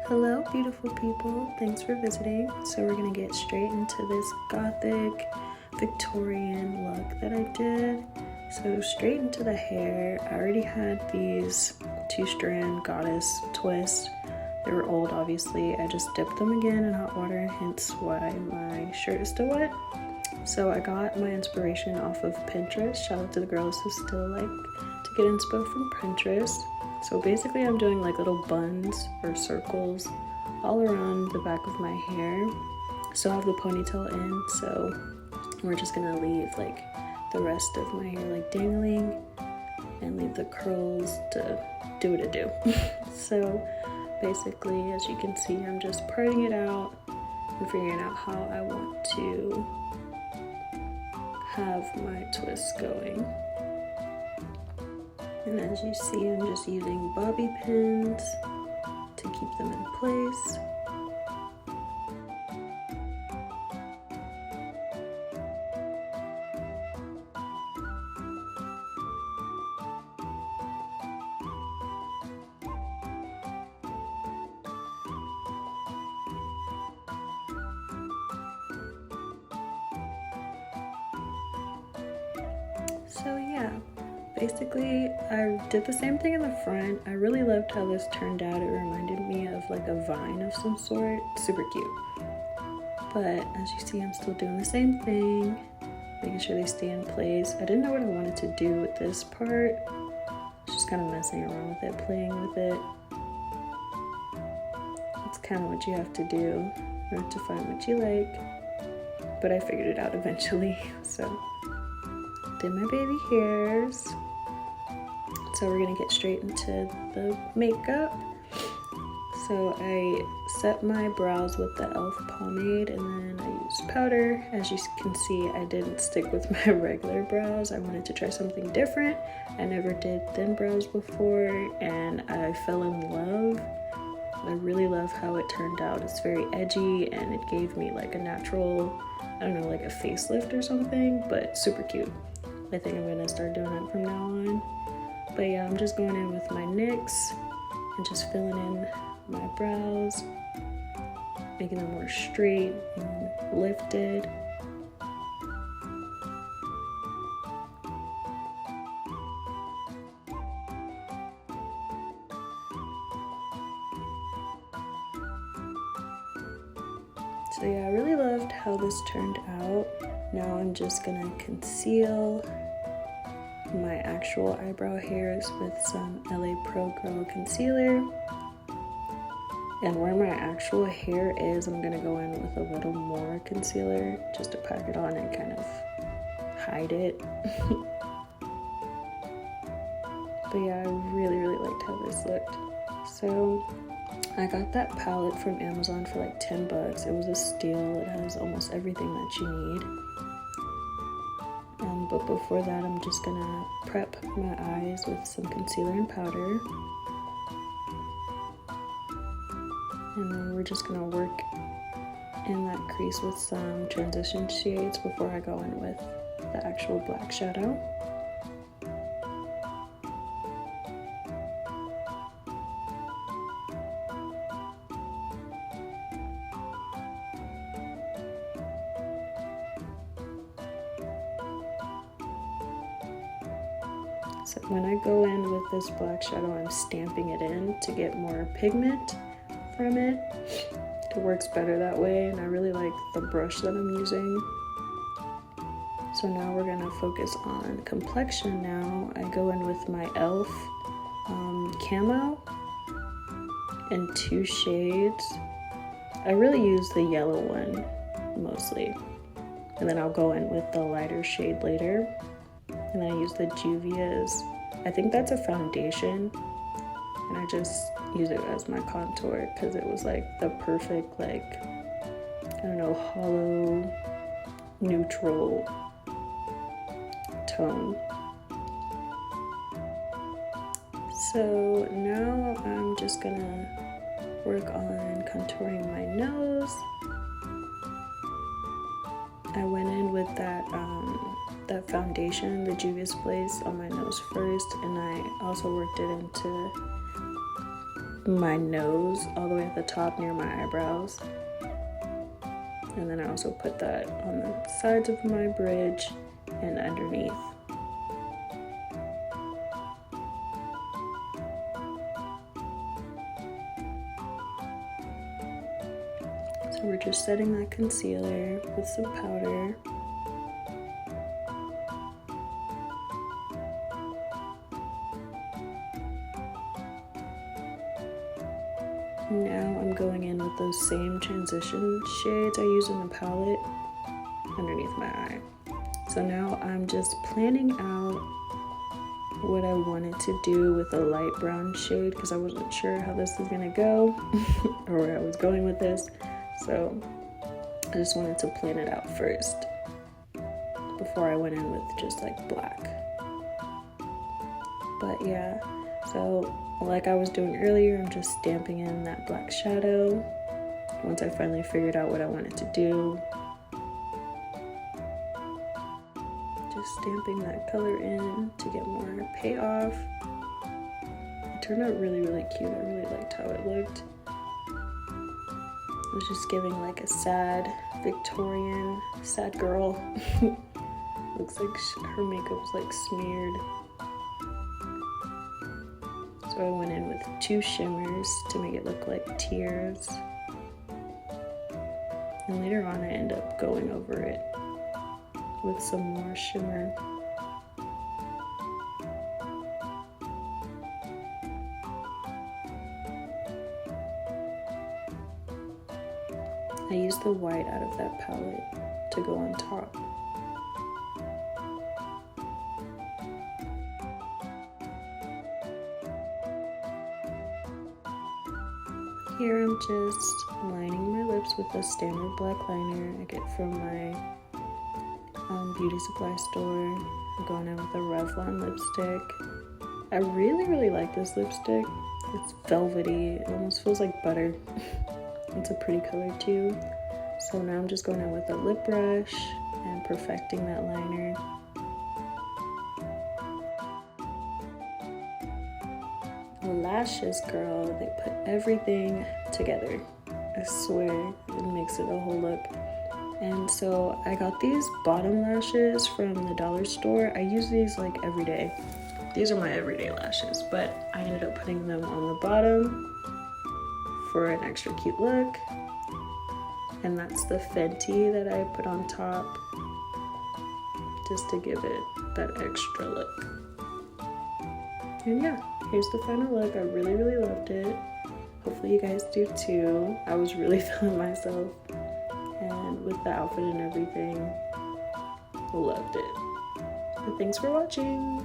Hello, beautiful people. Thanks for visiting. So we're gonna get straight into this Gothic Victorian look that I did. So straight into the hair. I already had these 2-strand goddess twists. They were old, obviously. I just dipped them again in hot water, hence why my shirt is still wet. So I got my inspiration off of Pinterest. Shout out to the girls who still like to get inspo from Pinterest. So basically I'm doing like little buns or circles all around the back of my hair. Still have the ponytail in, so we're just gonna leave like the rest of my hair like dangling and leave the curls to do what it do. So basically, as you can see, I'm just parting it out and figuring out how I want to have my twists going. And as you see, I'm just using bobby pins to keep them in place. So yeah, basically I did the same thing in the front. I really loved how this turned out. It reminded me of like a vine of some sort. Super cute. But as you see, I'm still doing the same thing, making sure they stay in place. I didn't know what I wanted to do with this part. Just kind of messing around with it, playing with it. It's kind of what you have to do in order to find what you like. But I figured it out eventually, so did my baby hairs. So we're gonna get straight into the makeup. So I set my brows with the e.l.f. pomade and then I used powder. As you can see, I didn't stick with my regular brows. I wanted to try something different. I never did thin brows before and I fell in love. I really love how it turned out. It's very edgy and it gave me like a natural, I don't know, like a facelift or something, but super cute. I think I'm gonna start doing that from now on. But yeah, I'm just going in with my NYX and just filling in my brows, making them more straight and lifted. So yeah, I really loved how this turned out. Now I'm just gonna conceal my actual eyebrow hairs with some LA Pro Girl concealer. And where my actual hair is, I'm gonna go in with a little more concealer just to pack it on and kind of hide it. But yeah, I really liked how this looked. So I got that palette from Amazon for like 10 bucks. It was a steal. It has almost everything that you need. But before that, I'm just gonna prep my eyes with some concealer and powder. And then we're just gonna work in that crease with some transition shades before I go in with the actual black shadow. So when I go in with this black shadow, I'm stamping it in to get more pigment from it. It works better that way, and I really like the brush that I'm using. So now we're gonna focus on complexion now. I go in with my e.l.f. Camo in 2 shades. I really use the yellow one mostly. And then I'll go in with the lighter shade later. And then I use the Juvia's, I think that's a foundation, and I just use it as my contour because it was like the perfect, like, I don't know, hollow, neutral tone. So now I'm just gonna work on contouring my nose. I went in with that foundation, the Juvia's Place, on my nose first, and I also worked it into my nose all the way at the top near my eyebrows. And then I also put that on the sides of my bridge and underneath. So we're just setting that concealer with some powder. Now I'm going in with those same transition shades I use in the palette underneath my eye. So now I'm just planning out what I wanted to do with a light brown shade because I wasn't sure how this was gonna go or where I was going with this. So I just wanted to plan it out first before I went in with just like black. But yeah, so like I was doing earlier, I'm just stamping in that black shadow once I finally figured out what I wanted to do. Just stamping that color in to get more payoff. It turned out really, really cute. I really liked how it looked. It was just giving like a sad Victorian, sad girl. Looks like her makeup's like smeared. So I went in with 2 shimmers to make it look like tears. And later on I end up going over it with some more shimmer. I used the white out of that palette to go on top. Here I'm just lining my lips with a standard black liner I get from my beauty supply store. I'm going in with a Revlon lipstick. I really, really like this lipstick. It's velvety. It almost feels like butter. It's a pretty color too. So now I'm just going in with a lip brush and perfecting that liner. Lashes, girl, they put everything together. I swear, it makes it a whole look. And so I got these bottom lashes from the dollar store. I use these like every day. These are my everyday lashes, but I ended up putting them on the bottom for an extra cute look. And that's the Fenty that I put on top just to give it that extra look. And yeah, here's the final look. I really, really loved it. Hopefully you guys do too. I was really feeling myself. And with the outfit and everything, loved it. But thanks for watching.